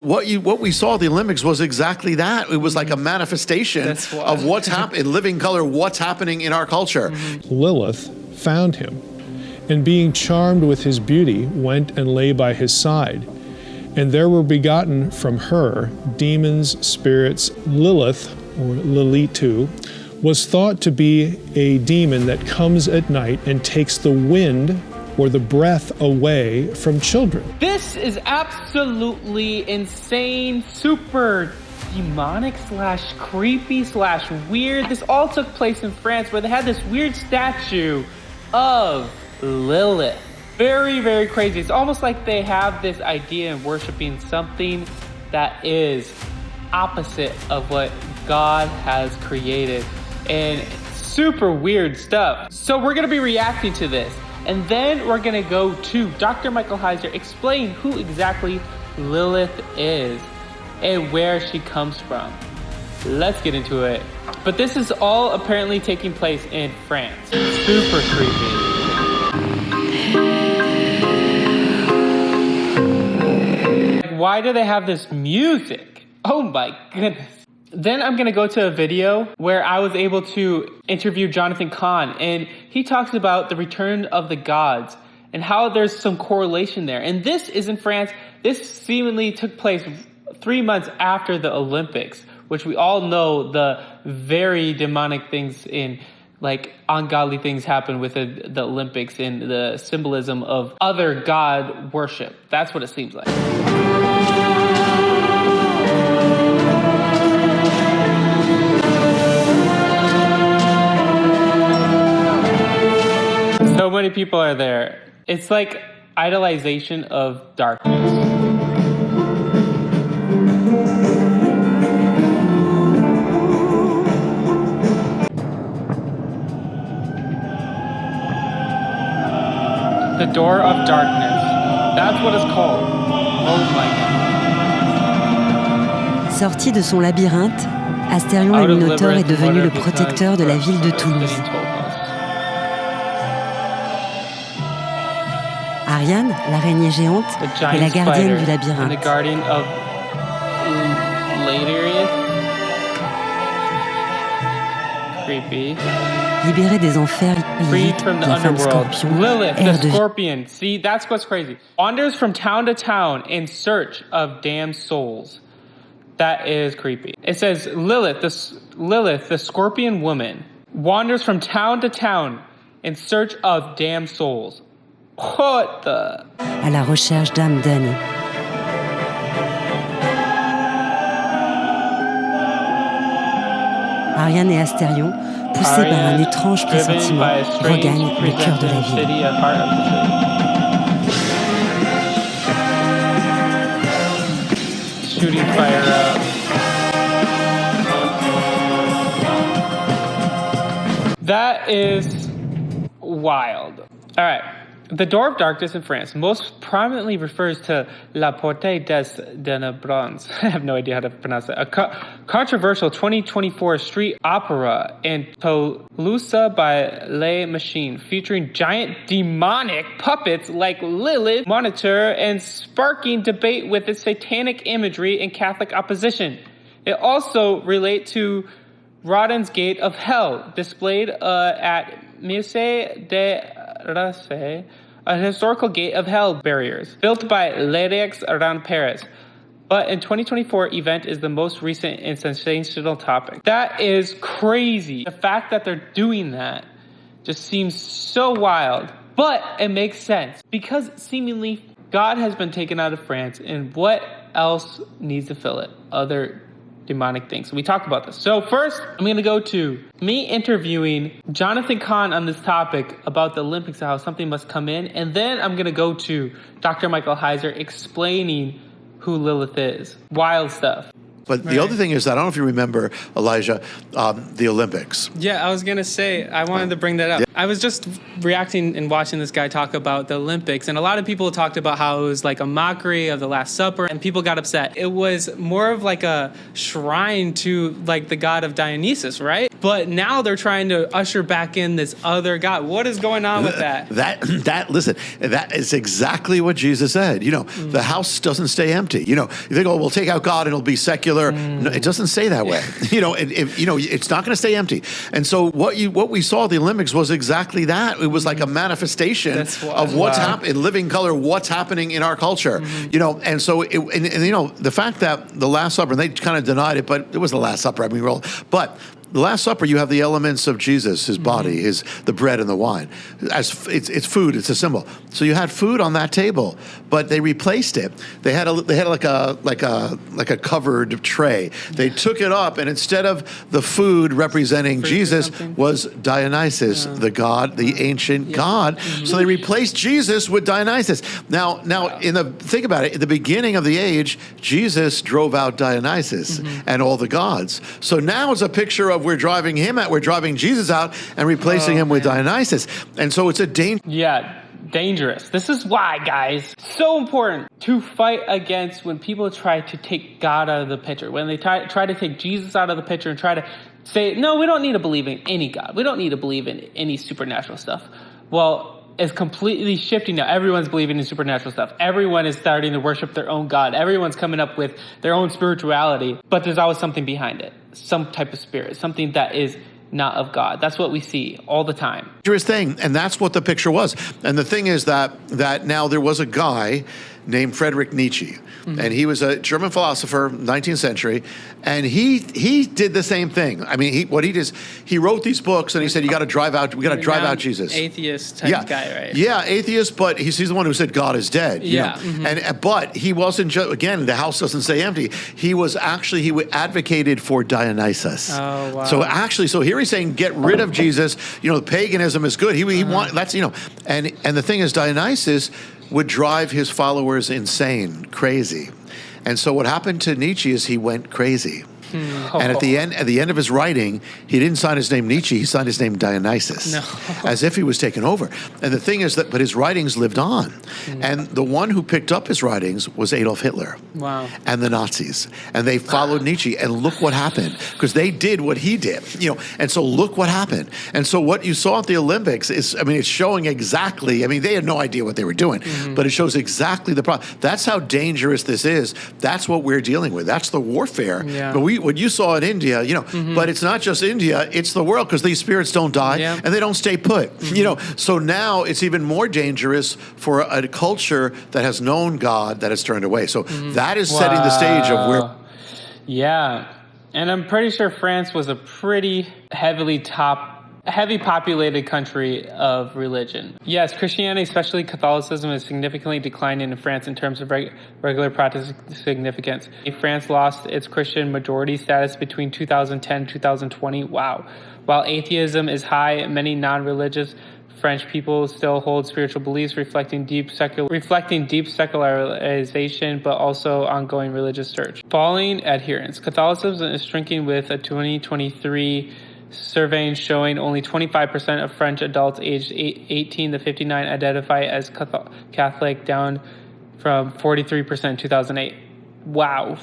What we saw at the Olympics was exactly that. It was like a manifestation of what's happening in living color, what's happening in our culture. Lilith found him, and being charmed with his beauty, went and lay by his side. And there were begotten from her demons, spirits. Lilith, or Lilitu, was thought to be a demon that comes at night and takes the wind or the breath away from children. This is absolutely insane, super demonic slash creepy slash weird. This all took place in France where they had this weird statue of Lilith. Very, very crazy. It's almost like they have this idea in worshiping something that is opposite of what God has created. And super weird stuff. So we're gonna be reacting to this. And then we're gonna go to Dr. Michael Heiser, explain who exactly Lilith is and where she comes from. Let's get into it. But this is all apparently taking place in France. Super creepy. Why do they have this music? Oh my goodness. Then I'm gonna go to a video where I was able to interview Jonathan Cahn, and he talks about the return of the gods and how there's some correlation there. And this is in France. This seemingly took place 3 months after the Olympics, which we all know the very demonic things in, like ungodly things happen with the Olympics and the symbolism of other god worship. That's what it seems like. So many people are there. It's like idolization of darkness. The door of darkness. That's what it's called. Oh my God. Sorti de son labyrinthe, Astérion le Minotaure est devenu le protecteur de la ville de Toulouse. Ariane, l'araignée géante, est la gardienne du labyrinthe. Creepy. Libérée des enfers, Lilith, la femme scorpion, Lilith, the scorpion. See, that's what's crazy. Wanders from town to town in search of damned souls. That is creepy. It says Lilith, the scorpion woman, wanders from town to town in search of damned souls. What the? À la recherche d'âmes damnées. Ariane et Astérion, poussés par un étrange pressentiment, regagnent le cœur de la ville. Shooting fire up. That is wild. All right. The Door of Darkness in France most prominently refers to La Porte des Ténébreux. I have no idea how to pronounce it. A controversial 2024 street opera in Toulouse by Les Machines, featuring giant demonic puppets like Lilith, Monitor, and sparking debate with its satanic imagery and Catholic opposition. It also relates to Rodin's Gate of Hell, displayed at Musée des Races, a historical gate of hell barriers built by Lyrics around Paris. But in 2024, event is the most recent and sensational topic. That is crazy. The fact that they're doing that just seems so wild, but it makes sense because seemingly God has been taken out of France, and what else needs to fill it? Other demonic things. We talk about this. So first, I'm going to go to me interviewing Jonathan Cahn on this topic about the Olympics, how something must come in. And then I'm going to go to Dr. Michael Heiser explaining who Lilith is. Wild stuff. But the other thing is that, I don't know if you remember, Elijah, the Olympics. Yeah, I was going to say, I wanted to bring that up. I was just reacting and watching this guy talk about the Olympics, and a lot of people talked about how it was like a mockery of the Last Supper, and people got upset. It was more of like a shrine to like the god of Dionysus, right? But now they're trying to usher back in this other god. What is going on with that? Listen, that is exactly what Jesus said. The house doesn't stay empty. You think, oh, we'll take out God and it'll be secular. No, it doesn't stay that way. It's not going to stay empty. And so what we saw at the Olympics was exactly that. It was like a manifestation of what's happening in living color, what's happening in our culture. And so the fact that the Last Supper, and they kind of denied it, but it was the Last Supper. I mean, but the Last Supper, you have the elements of Jesus, his body, the bread and the wine. As it's food, it's a symbol. So you had food on that table, but they replaced it. They had like a covered tray. They took it up, and instead of the food representing Jesus was Dionysus, the god, the ancient god. So they replaced Jesus with Dionysus. Now, think about it. At the beginning of the age, Jesus drove out Dionysus and all the gods. So now it's a picture of we're driving Jesus out and replacing him with Dionysus. And so it's a danger. Yeah, dangerous. This is why, guys, so important to fight against when people try to take God out of the picture, when they try to take Jesus out of the picture and try to say, no, we don't need to believe in any God. We don't need to believe in any supernatural stuff. Well, it's completely shifting now. Everyone's believing in supernatural stuff. Everyone is starting to worship their own God. Everyone's coming up with their own spirituality, but there's always something behind it. Some type of spirit, something that is not of God. That's what we see all the time. Dangerous thing, and that's what the picture was. And the thing is that now there was a guy named Friedrich Nietzsche, and he was a German philosopher, 19th century, and he did the same thing. I mean, he wrote these books, and he said, we got to drive out Jesus. Atheist type guy, right? Yeah, atheist, but he's the one who said God is dead. Yeah. But he wasn't just, again, the house doesn't stay empty. He advocated for Dionysus. Oh, wow. So here he's saying, get rid of Jesus. Paganism is good. He that's, and the thing is, Dionysus would drive his followers insane, crazy. And so what happened to Nietzsche is he went crazy. And at the end of his writing, he didn't sign his name Nietzsche, he signed his name Dionysus, as if he was taken over. And the thing is but his writings lived on. And the one who picked up his writings was Adolf Hitler. Wow. And the Nazis. And they followed Nietzsche, and look what happened, because they did what he did, and so look what happened. And so what you saw at the Olympics is, it's showing exactly, they had no idea what they were doing, but it shows exactly the problem. That's how dangerous this is. That's what we're dealing with. That's the warfare. Yeah. But what you saw in India, but it's not just India, it's the world, because these spirits don't die and they don't stay put. So now it's even more dangerous for a culture that has known God that has turned away. So that is setting the stage of where. Yeah. And I'm pretty sure France was a pretty heavy populated country of religion. Yes, Christianity, especially Catholicism, is significantly declining in France in terms of regular practice significance. France lost its Christian majority status between 2010 and 2020. Wow. While atheism is high, many non-religious French people still hold spiritual beliefs reflecting deep secularization, but also ongoing religious search. Falling adherence. Catholicism is shrinking, with a 2023 survey showing only 25% of French adults aged 18 to 59 identify as Catholic, down from 43% in 2008. Wow.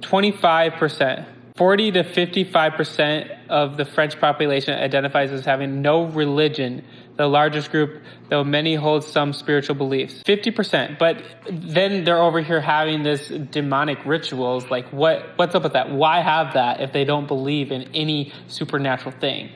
25%. 40 to 55% of the French population identifies as having no religion, the largest group, though many hold some spiritual beliefs. 50%, but then they're over here having this demonic rituals. Like, what's up with that? Why have that if they don't believe in any supernatural thing?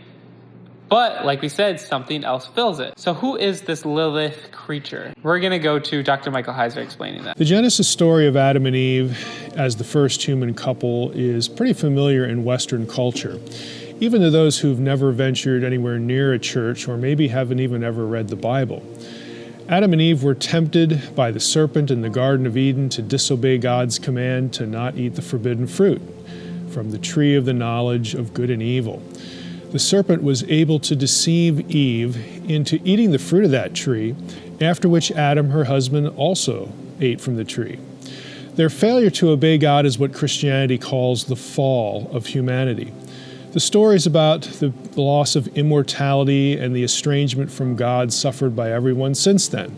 But, like we said, something else fills it. So who is this Lilith creature? We're going to go to Dr. Michael Heiser explaining that. The Genesis story of Adam and Eve as the first human couple is pretty familiar in Western culture, even to those who've never ventured anywhere near a church or maybe haven't even ever read the Bible. Adam and Eve were tempted by the serpent in the Garden of Eden to disobey God's command to not eat the forbidden fruit from the tree of the knowledge of good and evil. The serpent was able to deceive Eve into eating the fruit of that tree, after which Adam, her husband, also ate from the tree. Their failure to obey God is what Christianity calls the fall of humanity. The stories about the loss of immortality and the estrangement from God suffered by everyone since then.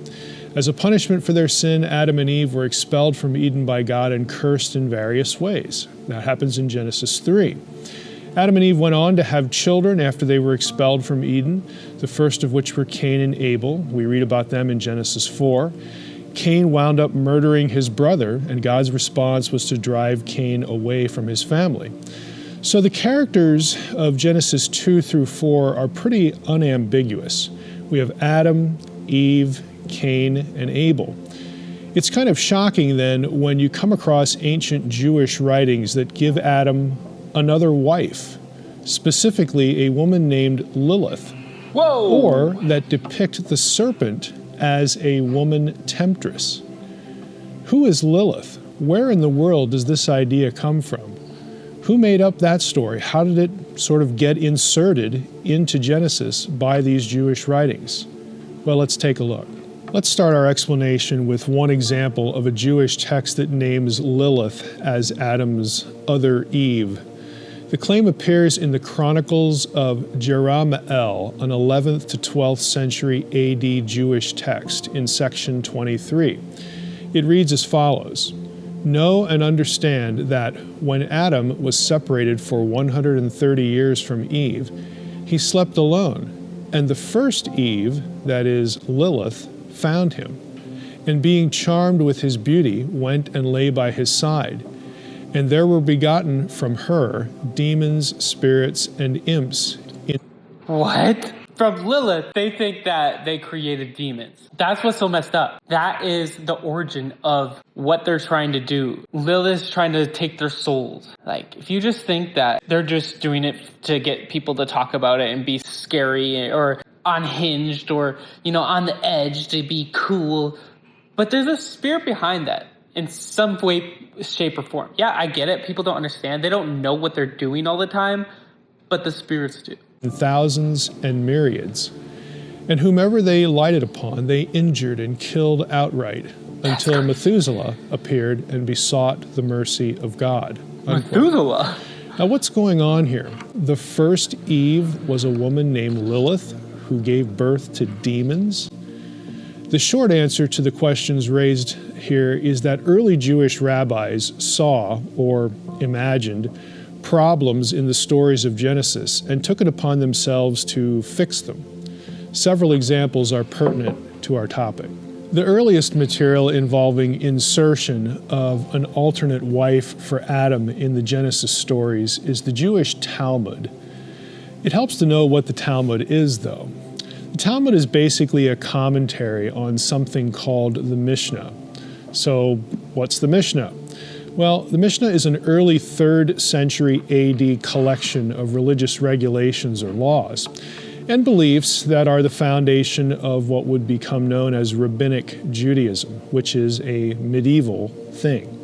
As a punishment for their sin, Adam and Eve were expelled from Eden by God and cursed in various ways. That happens in Genesis 3. Adam and Eve went on to have children after they were expelled from Eden, the first of which were Cain and Abel. We read about them in Genesis 4. Cain wound up murdering his brother, and God's response was to drive Cain away from his family. So the characters of Genesis 2 through 4 are pretty unambiguous. We have Adam, Eve, Cain, and Abel. It's kind of shocking then when you come across ancient Jewish writings that give Adam another wife, specifically a woman named Lilith. Whoa! Or that depict the serpent as a woman temptress. Who is Lilith? Where in the world does this idea come from? Who made up that story? How did it sort of get inserted into Genesis by these Jewish writings? Well, let's take a look. Let's start our explanation with one example of a Jewish text that names Lilith as Adam's other Eve. The claim appears in the Chronicles of Jerahmeel, an 11th to 12th century AD Jewish text in section 23. It reads as follows: "Know and understand that when Adam was separated for 130 years from Eve, he slept alone, and the first Eve, that is Lilith, found him, and being charmed with his beauty, went and lay by his side. And there were begotten from her demons, spirits, and imps." What? From Lilith, they think that they created demons. That's what's so messed up. That is the origin of what they're trying to do. Lilith's trying to take their souls. Like, if you just think that they're just doing it to get people to talk about it and be scary or unhinged or, on the edge to be cool. But there's a spirit behind that in some way, shape, or form. Yeah, I get it. People don't understand. They don't know what they're doing all the time, but the spirits do. Thousands and myriads. And whomever they lighted upon, they injured and killed outright, until Methuselah appeared and besought the mercy of God. Unquote. Methuselah? Now, what's going on here? The first Eve was a woman named Lilith who gave birth to demons. The short answer to the questions raised here is that early Jewish rabbis saw, or imagined, problems in the stories of Genesis and took it upon themselves to fix them. Several examples are pertinent to our topic. The earliest material involving insertion of an alternate wife for Adam in the Genesis stories is the Jewish Talmud. It helps to know what the Talmud is, though. The Talmud is basically a commentary on something called the Mishnah. So, what's the Mishnah? Well, the Mishnah is an early 3rd century AD collection of religious regulations or laws and beliefs that are the foundation of what would become known as Rabbinic Judaism, which is a medieval thing.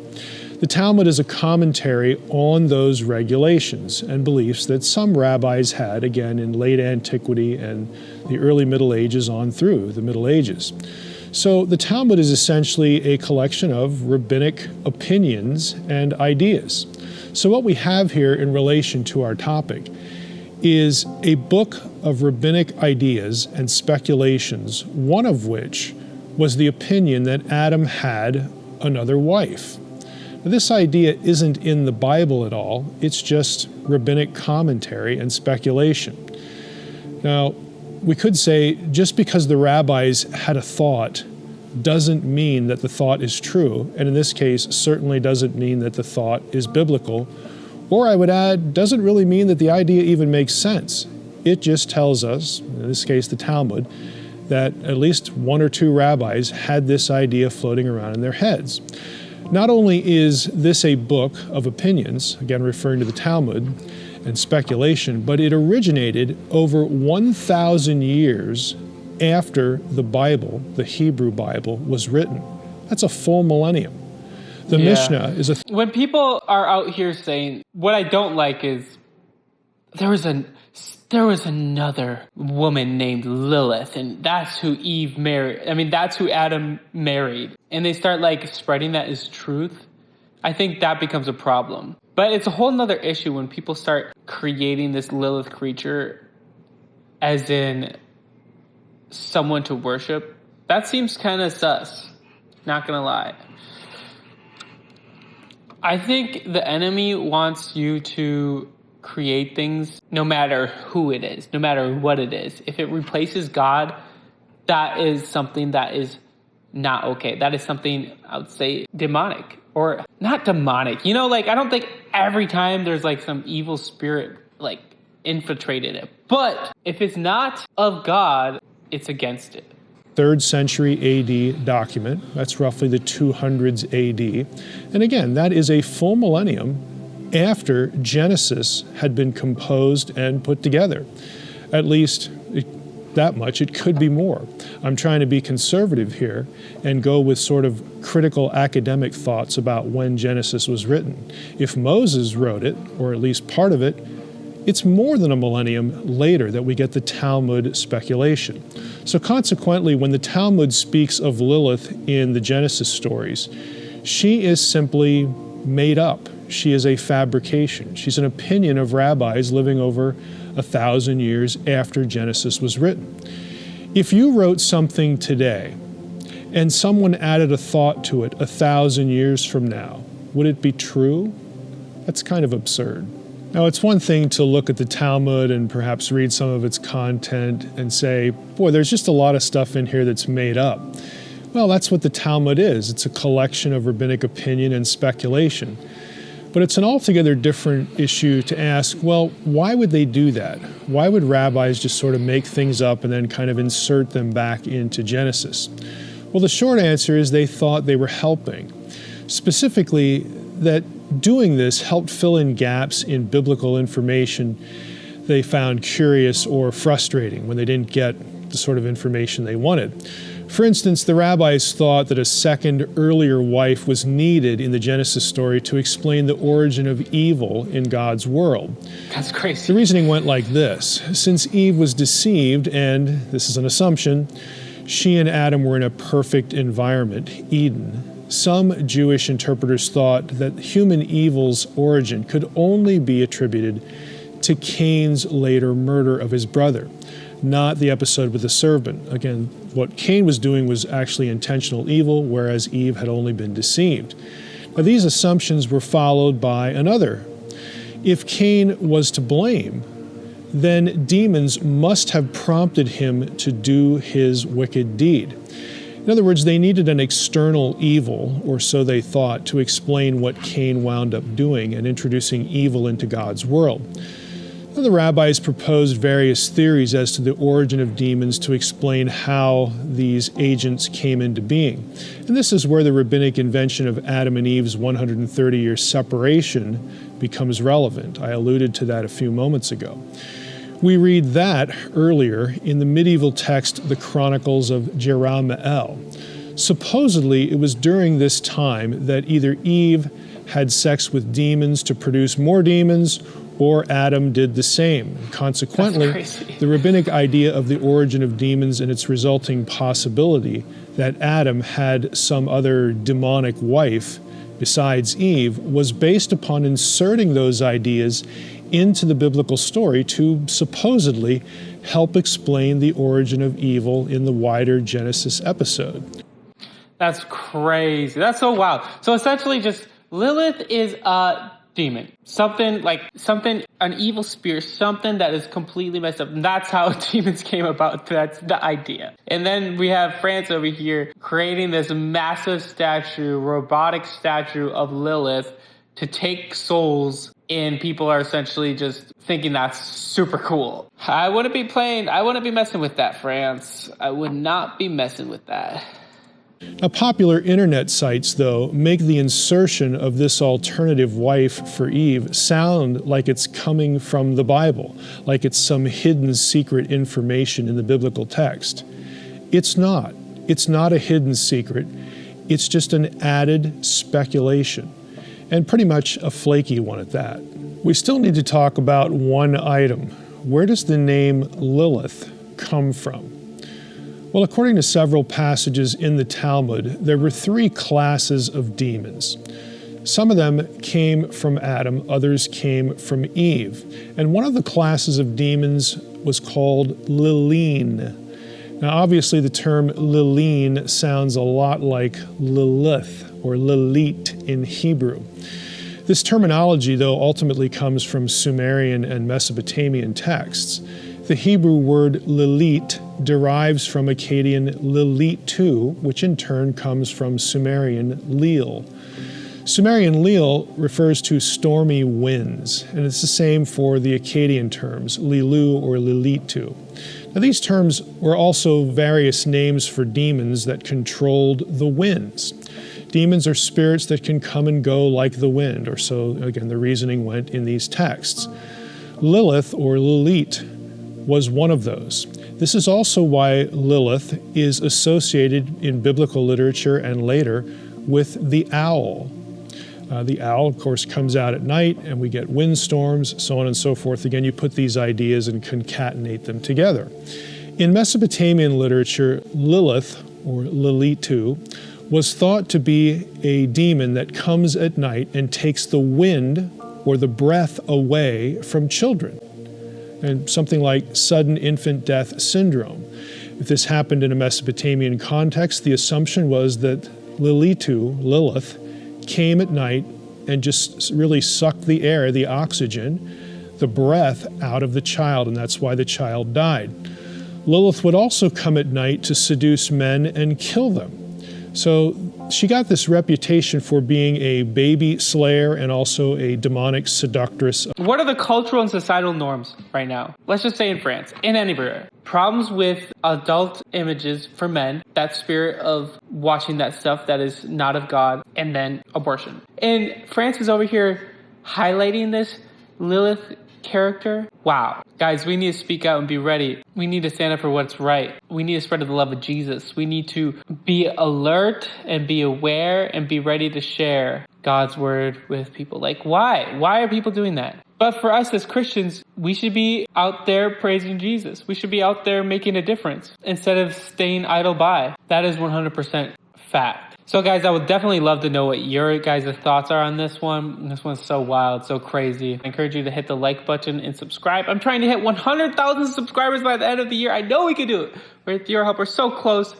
The Talmud is a commentary on those regulations and beliefs that some rabbis had, again, in late antiquity and the early Middle Ages on through the Middle Ages. So the Talmud is essentially a collection of rabbinic opinions and ideas. So what we have here in relation to our topic is a book of rabbinic ideas and speculations, one of which was the opinion that Adam had another wife. Now, this idea isn't in the Bible at all. It's just rabbinic commentary and speculation. Now, we could say just because the rabbis had a thought doesn't mean that the thought is true, and in this case, certainly doesn't mean that the thought is biblical, or I would add, doesn't really mean that the idea even makes sense. It just tells us, in this case the Talmud, that at least one or two rabbis had this idea floating around in their heads. Not only is this a book of opinions, again referring to the Talmud, and speculation, but it originated over 1,000 years after the Bible, the Hebrew Bible, was written. That's a full millennium. The Mishnah is a... When people are out here saying, what I don't like is, there was another woman named Lilith, and that's who Eve married. I mean, that's who Adam married. And they start spreading that as truth. I think that becomes a problem. But it's a whole nother issue when people start creating this Lilith creature as in someone to worship. That seems kind of sus, not gonna lie. I think the enemy wants you to create things no matter who it is, no matter what it is. If it replaces God, that is something that is not okay. That is something I would say demonic, or not demonic. You know, like I don't think every time there's like some evil spirit like infiltrated it. But if it's not of God, it's against it. 3rd century AD document. That's roughly the 200s AD. And again, that is a full millennium after Genesis had been composed and put together. At least that much. It could be more. I'm trying to be conservative here and go with sort of critical academic thoughts about when Genesis was written. If Moses wrote it, or at least part of it, it's more than a millennium later that we get the Talmud speculation. So consequently, when the Talmud speaks of Lilith in the Genesis stories, she is simply made up. She is a fabrication. She's an opinion of rabbis living over 1,000 years after Genesis was written. If you wrote something today and someone added a thought to it 1,000 years from now, would it be true? That's kind of absurd. Now, it's one thing to look at the Talmud and perhaps read some of its content and say, boy, there's just a lot of stuff in here that's made up. Well, that's what the Talmud is. It's a collection of rabbinic opinion and speculation. But it's an altogether different issue to ask, well, why would they do that? Why would rabbis just sort of make things up and then kind of insert them back into Genesis? Well, the short answer is they thought they were helping. Specifically, that doing this helped fill in gaps in biblical information they found curious or frustrating when they didn't get the sort of information they wanted. For instance, the rabbis thought that a second, earlier wife was needed in the Genesis story to explain the origin of evil in God's world. That's crazy. The reasoning went like this. Since Eve was deceived, and this is an assumption, she and Adam were in a perfect environment, Eden. Some Jewish interpreters thought that human evil's origin could only be attributed to Cain's later murder of his brother, not the episode with the serpent. Again, what Cain was doing was actually intentional evil, whereas Eve had only been deceived. Now, these assumptions were followed by another. If Cain was to blame, then demons must have prompted him to do his wicked deed. In other words, they needed an external evil, or so they thought, to explain what Cain wound up doing and introducing evil into God's world. Now, the rabbis proposed various theories as to the origin of demons to explain how these agents came into being. And this is where the rabbinic invention of Adam and Eve's 130-year separation becomes relevant. I alluded to that a few moments ago. We read that earlier in the medieval text, the Chronicles of Jerahmeel. Supposedly, it was during this time that either Eve had sex with demons to produce more demons, or Adam did the same. Consequently, the rabbinic idea of the origin of demons and its resulting possibility that Adam had some other demonic wife besides Eve was based upon inserting those ideas into the biblical story to supposedly help explain the origin of evil in the wider Genesis episode. That's crazy. That's so wild. So essentially just Lilith is a demon. An evil spirit, something that is completely messed up. And that's how demons came about. That's the idea. And then we have France over here creating this massive statue, robotic statue of Lilith to take souls, and people are essentially just thinking that's super cool. I wouldn't be messing with that, France. I would not be messing with that. Now, popular internet sites, though, make the insertion of this alternative wife for Eve sound like it's coming from the Bible, like it's some hidden secret information in the biblical text. It's not. It's not a hidden secret. It's just an added speculation, and pretty much a flaky one at that. We still need to talk about one item. Where does the name Lilith come from? Well, according to several passages in the Talmud, there were three classes of demons. Some of them came from Adam, others came from Eve. And one of the classes of demons was called Lilith. Now, obviously, the term Lilith sounds a lot like Lilith or Lilith in Hebrew. This terminology, though, ultimately comes from Sumerian and Mesopotamian texts. The Hebrew word Lilith derives from Akkadian Lilitu, which in turn comes from Sumerian Lil. Sumerian Lil refers to stormy winds, and it's the same for the Akkadian terms, Lilu or Lilitu. Now, these terms were also various names for demons that controlled the winds. Demons are spirits that can come and go like the wind, or so, again, the reasoning went in these texts. Lilith, or Lilith, was one of those. This is also why Lilith is associated in biblical literature and later with the owl. The owl, of course, comes out at night, and we get windstorms, so on and so forth. Again, you put these ideas and concatenate them together. In Mesopotamian literature, Lilith, or Lilitu, was thought to be a demon that comes at night and takes the wind or the breath away from children, and something like sudden infant death syndrome. If this happened in a Mesopotamian context, the assumption was that Lilith, came at night and just really sucked the air, the oxygen, the breath out of the child, and that's why the child died. Lilith would also come at night to seduce men and kill them. So she got this reputation for being a baby slayer and also a demonic seductress. What are the cultural and societal norms right now? Let's just say in France, in anywhere. Problems with adult images for men, that spirit of watching that stuff that is not of God, and then abortion. And France is over here highlighting this Lilith character. Wow. Guys, we need to speak out and be ready. We need to stand up for what's right. We need to spread the love of Jesus. We need to be alert and be aware and be ready to share God's word with people. Like, why? Why are people doing that? But for us as Christians, we should be out there praising Jesus. We should be out there making a difference instead of staying idle by. That is 100% fact. So guys, I would definitely love to know what your guys' thoughts are on this one. This one's so wild, so crazy. I encourage you to hit the like button and subscribe. I'm trying to hit 100,000 subscribers by the end of the year. I know we can do it. With your help, we're so close.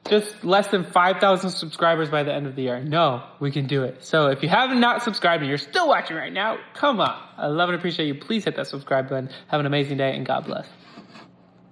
Just less than 5,000 subscribers by the end of the year. I know we can do it. So if you have not subscribed and you're still watching right now, come on. I love and appreciate you. Please hit that subscribe button. Have an amazing day and God bless.